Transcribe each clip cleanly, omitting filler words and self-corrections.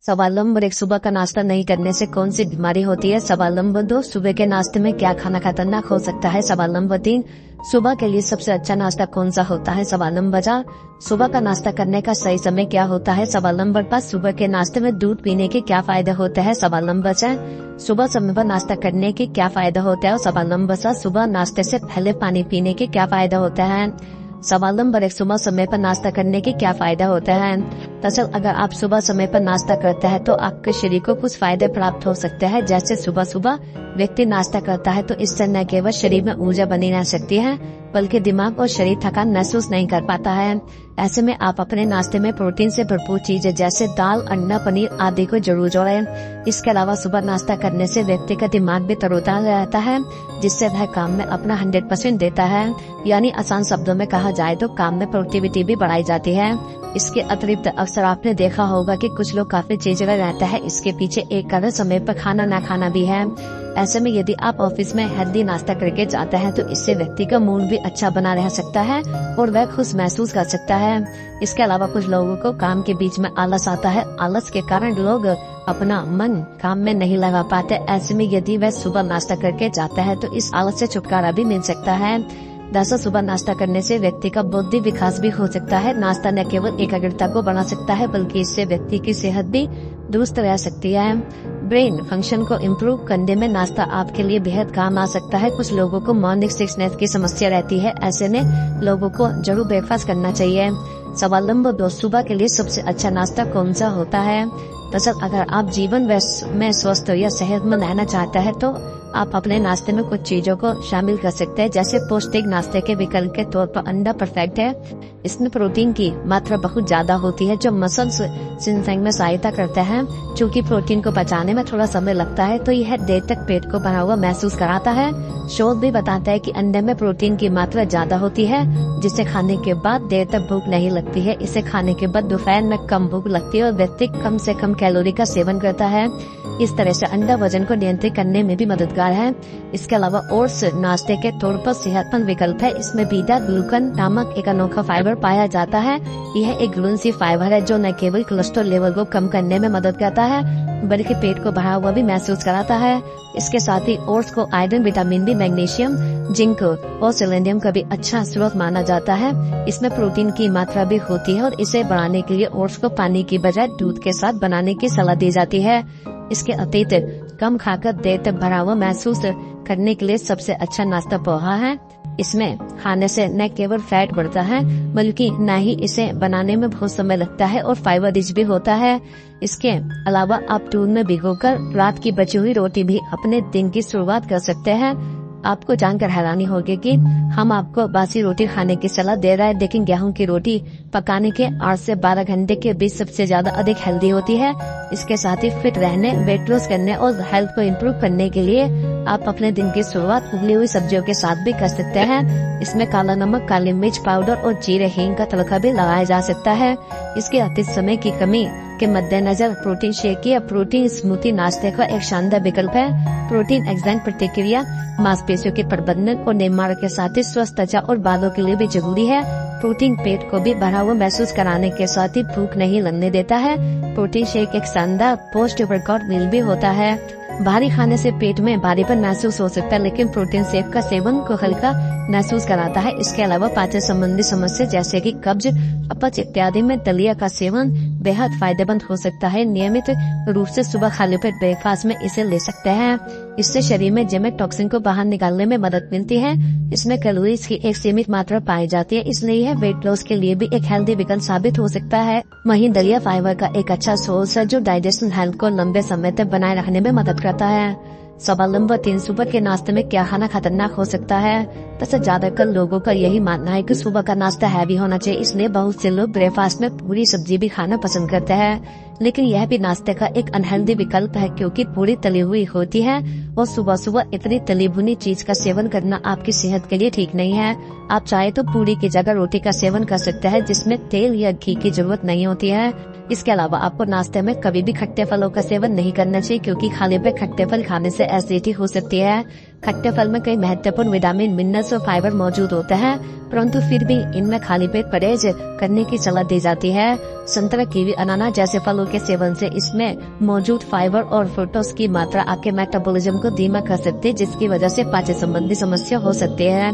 सवाल नंबर 1, सुबह का नाश्ता नहीं करने से कौन सी बीमारी होती है? सवाल नंबर 2, सुबह के नाश्ते में क्या खाना खतरनाक हो सकता है? सवाल नंबर 3, सुबह के लिए सबसे अच्छा नाश्ता कौन सा होता है? सवाल नंबर 4, सुबह का नाश्ता करने का सही समय क्या होता है? सवाल नंबर 5, सुबह के नाश्ते में दूध पीने के क्या फायदे होते हैं? सवाल नंबर 6, सुबह समय पर नाश्ता करने के क्या फायदा होता है? और सवाल नंबर 7, सुबह नाश्ते से पहले पानी पीने के क्या फायदा होता है? सवाल नंबर 1, सुबह समय पर नाश्ता करने के क्या फायदा होता है? दरअसल अगर आप सुबह समय पर नाश्ता करते हैं तो आपके शरीर को कुछ फायदे प्राप्त हो सकते हैं। जैसे सुबह सुबह व्यक्ति नाश्ता करता है तो इससे न केवल शरीर में ऊर्जा बनी रह सकती है बल्कि दिमाग और शरीर थकान महसूस नहीं कर पाता है। ऐसे में आप अपने नाश्ते में प्रोटीन से भरपूर चीजें जैसे दाल, अंडा, पनीर आदि को जरूर जोड़ें। इसके अलावा सुबह नाश्ता करने से व्यक्ति का दिमाग भी तरोताजा रहता है, जिससे वह काम में अपना 100% देता है। यानी आसान शब्दों में कहा जाए तो काम में प्रोडक्टिविटी भी बढ़ाई जाती है। इसके अतिरिक्त अक्सर आपने देखा होगा कि कुछ लोग काफी चिड़चिड़े रहते हैं। इसके पीछे एक कारण समय पर खाना न खाना भी है। ऐसे में यदि आप ऑफिस में हेल्दी नाश्ता करके जाते हैं तो इससे व्यक्ति का मूड भी अच्छा बना रह सकता है और वह खुश महसूस कर सकता है। इसके अलावा कुछ लोगों को काम के बीच में आलस आता है। आलस के कारण लोग अपना मन काम में नहीं लगा पाते। ऐसे में यदि वह सुबह नाश्ता करके जाता है तो इस आलस से छुटकारा भी मिल सकता है। दरअसल सुबह नाश्ता करने से व्यक्ति का बौद्धिक विकास भी हो सकता है। नाश्ता न केवल एकाग्रता को बढ़ा सकता है बल्कि इससे व्यक्ति की सेहत भी दुरुस्त रह सकती है। ब्रेन फंक्शन को इम्प्रूव करने में नाश्ता आपके लिए बेहद काम आ सकता है। कुछ लोगों को मॉर्निंग सिकनेस की समस्या रहती है। ऐसे में लोगों को जरूर ब्रेकफास्ट करना चाहिए। सवाल नंबर 2, सुबह के लिए सबसे अच्छा नाश्ता कौन सा होता है? दरअसल अगर आप जीवन में स्वस्थ या सेहतमंद रहना चाहते हैं तो आप अपने नाश्ते में कुछ चीजों को शामिल कर सकते हैं। जैसे पौष्टिक नाश्ते के विकल्प के तौर पर अंडा परफेक्ट है। इसमें प्रोटीन की मात्रा बहुत ज्यादा होती है जो मसल्स सिंथेसिस में सहायता करते हैं। चूँकि प्रोटीन को पचाने में थोड़ा समय लगता है तो यह देर तक पेट को भरा हुआ महसूस कराता है। शोध भी बताता है कि अंडे में प्रोटीन की मात्रा ज्यादा होती है जिसे खाने के बाद देर तक भूख नहीं लगती है। इसे खाने के बाद दोपहर में कम भूख लगती है और व्यक्ति कम से कम कैलोरी का सेवन करता है। इस तरह से अंडा वजन को नियंत्रित करने में भी मददगार है। इसके अलावा ओट्स नाश्ते के तौर पर सेहतमंद विकल्प है। इसमें बीटा ग्लूकन नामक एक अनोखा फाइबर पाया जाता है। यह एक ग्लूटेन फ्री फाइबर है जो न केवल कोलेस्ट्रॉल लेवल को कम करने में मदद करता है बल्कि पेट को भरा हुआ भी महसूस कराता है। इसके साथ ही ओट्स को iron, vitamin B, magnesium, zinc और सेलेनियम का भी अच्छा स्रोत माना जाता है। इसमें प्रोटीन की मात्रा भी होती है और इसे बढ़ाने के लिए ओट्स को पानी की बजाय दूध के साथ बनाने की सलाह दी जाती है। इसके अतिरिक्त कम खाकर देर तक भरा हुआ महसूस करने के लिए सबसे अच्छा नाश्ता पोहा है। इसमें खाने से न केवल फैट बढ़ता है बल्कि न ही इसे बनाने में बहुत समय लगता है और फाइबर रिच भी होता है। इसके अलावा आप दूध में भिगोकर रात की बची हुई रोटी भी अपने दिन की शुरुआत कर सकते हैं। आपको जानकर हैरानी होगी कि हम आपको बासी रोटी खाने की सलाह दे रहे हैं, लेकिन गेहूं की रोटी पकाने के 8 से 12 घंटे के बीच सबसे ज्यादा अधिक हेल्दी होती है। इसके साथ ही फिट रहने, वेट लॉस करने और हेल्थ को इम्प्रूव करने के लिए आप अपने दिन की शुरुआत उबली हुई सब्जियों के साथ भी कर सकते हैं। इसमें काला नमक, काली मिर्च पाउडर और जीरे हींग का तड़का भी लगाया जा सकता है। इसके अतिरिक्त समय की कमी के मद्देनजर प्रोटीन शेक या प्रोटीन स्मूथी नाश्ते का एक शानदार विकल्प है। प्रोटीन एंजाइम प्रतिक्रिया मांसपेशियों के प्रबंधन और निर्माण के साथ ही स्वस्थ त्वचा और बालों के लिए भी जरूरी है। प्रोटीन पेट को भी भरा हुआ महसूस कराने के साथ ही भूख नहीं लगने देता है। प्रोटीन शेक एक शानदार पोस्ट वर्कआउट मील भी होता है। भारी खाने से पेट में भारीपन महसूस हो सकता है लेकिन प्रोटीन शेक का सेवन को हल्का महसूस कराता है। इसके अलावा पाचन संबंधी समस्या जैसे कि कब्ज, अपच इत्यादि में दलिया का सेवन बेहद फायदेमंद हो सकता है। नियमित रूप से सुबह खाली पेट ब्रेकफास्ट में इसे ले सकते हैं। इससे शरीर में जमे टॉक्सिन को बाहर निकालने में मदद मिलती है। इसमें कैलोरीज की एक सीमित मात्रा पाई जाती है, इसलिए यह वेट लॉस के लिए भी एक हेल्दी विकल्प साबित हो सकता है। वहीं दलिया फाइबर का एक अच्छा सोर्स है जो डाइजेशन हेल्थ को लंबे समय तक बनाए रखने में मदद करता है। सवाल नंबर 3, सुबह के नाश्ते में क्या खाना खतरनाक हो सकता है? वैसे ज्यादातर लोगों का यही मानना है कि सुबह का नाश्ता हैवी होना चाहिए, इसलिए बहुत से लोग ब्रेकफास्ट में पूरी सब्जी भी खाना पसंद करते हैं। लेकिन यह भी नाश्ते का एक अनहेल्दी विकल्प है क्योंकि पूरी तली हुई होती है और सुबह सुबह इतनी तली भुनी चीज का सेवन करना आपकी सेहत के लिए ठीक नहीं है। आप चाहे तो पूरी की जगह रोटी का सेवन कर सकते हैं जिसमें तेल या घी की जरूरत नहीं होती है। इसके अलावा आपको नाश्ते में कभी भी खट्टे फलों का सेवन नहीं करना चाहिए क्योंकि खाली पेट खट्टे फल खाने से एसिडिटी हो सकती है। खट्टे फल में कई महत्वपूर्ण विटामिन, मिनरल्स और फाइबर मौजूद होते हैं, परंतु फिर भी इनमें खाली पेट परहेज करने की सलाह दी जाती है। संतरा, कीवी, अनानास जैसे फलों के सेवन से इसमें मौजूद फाइबर और फ्रुक्टोज की मात्रा आपके मेटाबॉलिज्म को धीमा कर सकती है, जिसकी वजह से पाचन संबंधी समस्या हो सकती है।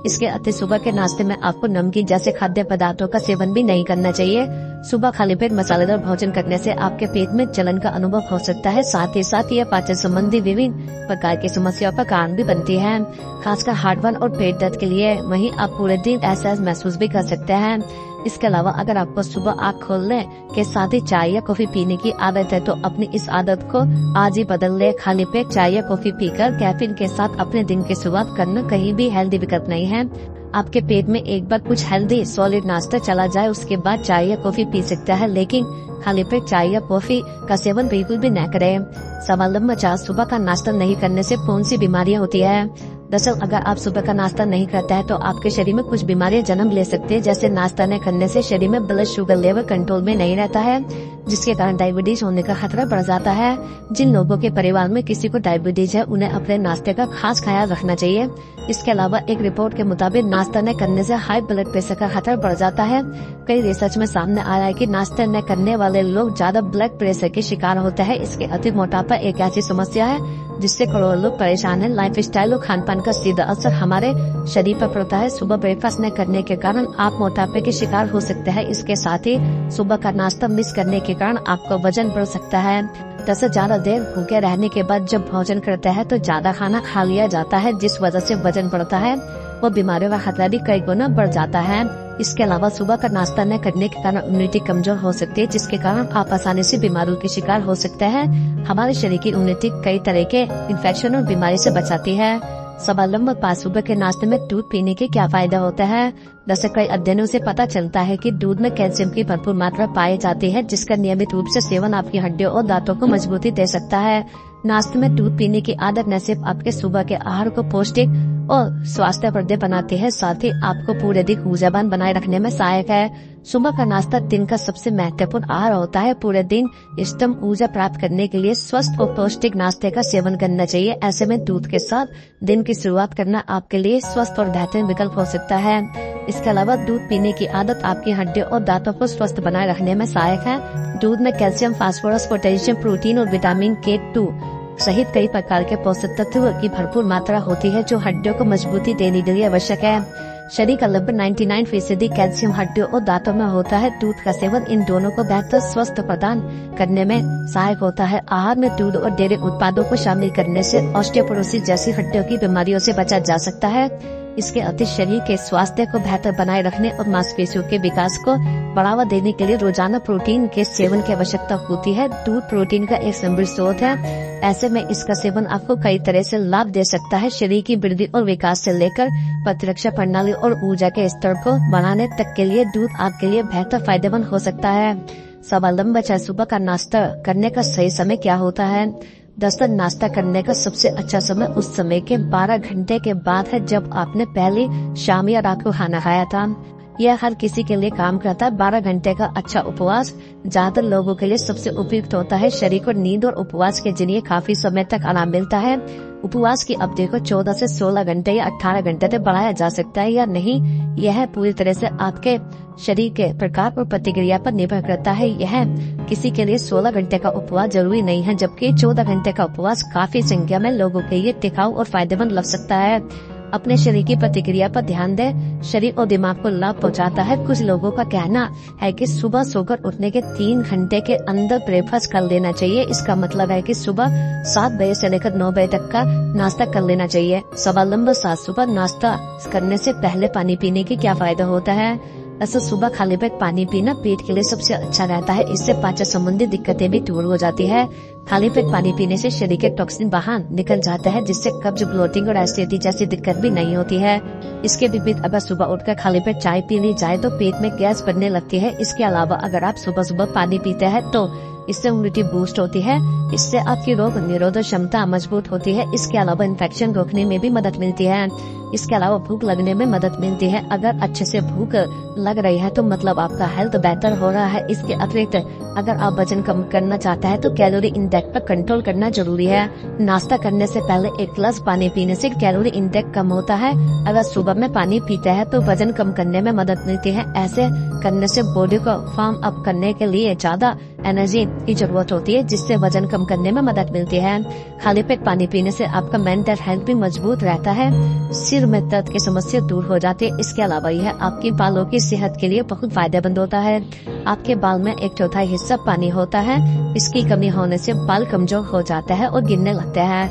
इसके अतिरिक्त सुबह के नाश्ते में आपको नमकीन जैसे खाद्य पदार्थों का सेवन भी नहीं करना चाहिए। सुबह खाली पेट मसालेदार भोजन करने से आपके पेट में जलन का अनुभव हो सकता है, साथ ही साथ यह पाचन संबंधी विभिन्न प्रकार की समस्याओं का कारण भी बनती है, खासकर हार्टबर्न और पेट दर्द के लिए। वहीं आप पूरे दिन ऐसा महसूस भी कर सकते हैं। इसके अलावा अगर आपको सुबह आँख खोलने के साथ ही चाय या कॉफी पीने की आदत है तो अपनी इस आदत को आज ही बदल ले। खाली पेट चाय या कॉफी पीकर कैफीन के साथ अपने दिन की शुरुआत करना कहीं भी हेल्दी विकल्प नहीं है। आपके पेट में एक बार कुछ हेल्दी सॉलिड नाश्ता चला जाए, उसके बाद चाय या कॉफी पी सकता है, लेकिन खाली पेट चाय या कॉफी का सेवन बिल्कुल भी न करें। सवाल नंबर 4, सुबह का नाश्ता नहीं करने से कौन सी बीमारियां होती है? दरअसल अगर आप सुबह का नाश्ता नहीं करते हैं तो आपके शरीर में कुछ बीमारियां जन्म ले सकती है। जैसे नाश्ता न करने से शरीर में ब्लड शुगर लेवल कंट्रोल में नहीं रहता है, जिसके कारण डायबिटीज होने का खतरा बढ़ जाता है। जिन लोगों के परिवार में किसी को डायबिटीज है उन्हें अपने नाश्ते का खास ख्याल रखना चाहिए। इसके अलावा एक रिपोर्ट के मुताबिक नाश्ता न करने से हाई ब्लड प्रेशर का खतरा बढ़ जाता है। कई रिसर्च में सामने आया है कि नाश्ता न करने वाले लोग ज्यादा ब्लड प्रेशर के शिकार होते हैं। इसके अतिरिक्त मोटापा एक ऐसी समस्या है जिससे करोड़ों लोग परेशान हैं। लाइफस्टाइल और खान पान का सीधा असर हमारे शरीर पर पड़ता है। सुबह ब्रेकफास्ट न करने के कारण आप मोटापे के शिकार हो सकते हैं। इसके साथ ही सुबह का नाश्ता मिस करने के कारण आपका वजन बढ़ सकता है। दरअसल ज्यादा देर भूखे रहने के बाद जब भोजन करते हैं तो ज्यादा खाना खा लिया जाता है, जिस वजह से वजन बढ़ता है वो बीमारियों का खतरा भी कई गुना बढ़ जाता है। इसके अलावा सुबह का नाश्ता न करने के कारण इम्यूनिटी कमजोर हो सकती है, जिसके कारण आप आसानी से बीमारियों के शिकार हो सकते हैं। हमारे शरीर की इम्यूनिटी कई तरह के इन्फेक्शन और बीमारी से बचाती है। सवाल नंबर 5, सुबह के नाश्ते में दूध पीने के क्या फायदा होता है? दरअसल कई अध्ययनों से पता चलता है कि दूध में कैल्शियम की भरपूर मात्रा पाई जाती है, जिसका नियमित रूप से सेवन आपकी हड्डियों और दांतों को मजबूती दे सकता है। नाश्ते में दूध पीने की आदत न सिर्फ आपके सुबह के आहार को पौष्टिक और स्वास्थ्यप्रद बनाती है, साथ ही आपको पूरे दिन ऊर्जावान बनाए रखने में सहायक है। सुबह का नाश्ता दिन का सबसे महत्वपूर्ण आहार होता है। पूरे दिन इष्टतम ऊर्जा प्राप्त करने के लिए स्वस्थ और पौष्टिक नाश्ते का सेवन करना चाहिए। ऐसे में दूध के साथ दिन की शुरुआत करना आपके लिए स्वस्थ और बेहतरीन विकल्प हो सकता है। इसके अलावा दूध पीने की आदत आपकी हड्डियों और दांतों को स्वस्थ बनाए रखने में सहायक है। दूध में कैल्शियम, फास्फोरस, पोटेशियम, प्रोटीन और विटामिन K2 सहित कई प्रकार के पोषक तत्व की भरपूर मात्रा होती है, जो हड्डियों को मजबूती देने के लिए आवश्यक है। शरीर का लगभग 99% कैल्शियम हड्डियों और दांतों में होता है। दूध का सेवन इन दोनों को बेहतर स्वास्थ्य प्रदान करने में सहायक होता है। आहार में दूध और डेयरी उत्पादों को शामिल करने से ऑस्टियोपोरोसिस जैसी हड्डियों की बीमारियों से बचा जा सकता है। इसके अतिरिक्त शरीर के स्वास्थ्य को बेहतर बनाए रखने और मांसपेशियों के विकास को बढ़ावा देने के लिए रोजाना प्रोटीन के सेवन की आवश्यकता होती है। दूध प्रोटीन का एक समृद्ध स्रोत है, ऐसे में इसका सेवन आपको कई तरह से लाभ दे सकता है। शरीर की वृद्धि और विकास से लेकर प्रतिरक्षा प्रणाली और ऊर्जा के स्तर को बढ़ाने तक के लिए दूध आपके लिए बेहतर फायदेमंद हो सकता है। सवाल नंबर 6, सुबह का नाश्ता करने का सही समय क्या होता है? दरअसल नाश्ता करने का सबसे अच्छा समय उस समय के 12 घंटे के बाद है जब आपने पहली शाम या रात को खाना खाया था। यह हर किसी के लिए काम करता है। 12 घंटे का अच्छा उपवास ज्यादातर लोगों के लिए सबसे उपयुक्त होता है। शरीर को नींद और उपवास के जरिए काफी समय तक आराम मिलता है। उपवास की अवधि को 14 से 16 घंटे या 18 घंटे तक बढ़ाया जा सकता है या नहीं, यह पूरी तरह से आपके शरीर के प्रकार और प्रतिक्रिया पर निर्भर करता है। यह किसी के लिए 16 घंटे का उपवास जरूरी नहीं है, जबकि 14 घंटे का उपवास काफी संख्या में लोगों के लिए टिकाऊ और फायदेमंद लग सकता है। अपने शरीर की प्रतिक्रिया पर ध्यान दें, शरीर और दिमाग को लाभ पहुंचाता है। कुछ लोगों का कहना है कि सुबह सोकर उठने के 3 घंटे के अंदर ब्रेकफास्ट कर लेना चाहिए। इसका मतलब है कि सुबह 7 बजे से लेकर 9 बजे तक का नाश्ता कर लेना चाहिए। सवाल नंबर 7, सुबह नाश्ता करने से पहले पानी पीने की क्या फायदा होता है? ऐसा सुबह खाली पेट पानी पीना पेट के लिए सबसे अच्छा रहता है। इससे पाचन संबंधी दिक्कतें भी दूर हो जाती है। खाली पेट पानी पीने से शरीर के टॉक्सिन बाहर निकल जाते हैं, जिससे कब्ज, ब्लोटिंग और एसिडिटी जैसी दिक्कत भी नहीं होती है। इसके विपरीत अगर सुबह उठकर खाली पेट चाय पी ली जाए तो पेट में गैस बनने लगती है। इसके अलावा अगर आप सुबह सुबह पानी पीते हैं तो इससे इम्यूनिटी बूस्ट होती है, इससे आपकी रोग निरोधक क्षमता मजबूत होती है। इसके अलावा इन्फेक्शन रोकने में भी मदद मिलती है। इसके अलावा भूख लगने में मदद मिलती है। अगर अच्छे से भूख लग रही है तो मतलब आपका हेल्थ बेहतर हो रहा है। इसके अतिरिक्त अगर आप वजन कम करना चाहते हैं तो कैलोरी इंटेक पर कंट्रोल करना जरूरी है। नाश्ता करने से पहले 1 गिलास पानी पीने से कैलोरी इंटेक कम होता है। अगर सुबह में पानी पीते हैं तो वजन कम करने में मदद मिलती है। ऐसे करने से बॉडी को फार्म अप करने के लिए ज्यादा एनर्जी की जरूरत होती है, जिससे वजन कम करने में मदद मिलती है। खाली पेट पानी पीने से आपका मेंटल हेल्थ भी मजबूत रहता है। सिर में दर्द की समस्या दूर हो जाती है। इसके अलावा यह आपके बालों की सेहत के लिए बहुत फायदेमंद होता है। आपके बाल में 1/4 हिस्सा पानी होता है। इसकी कमी होने से बाल कमजोर हो जाता है और गिरने लगते हैं।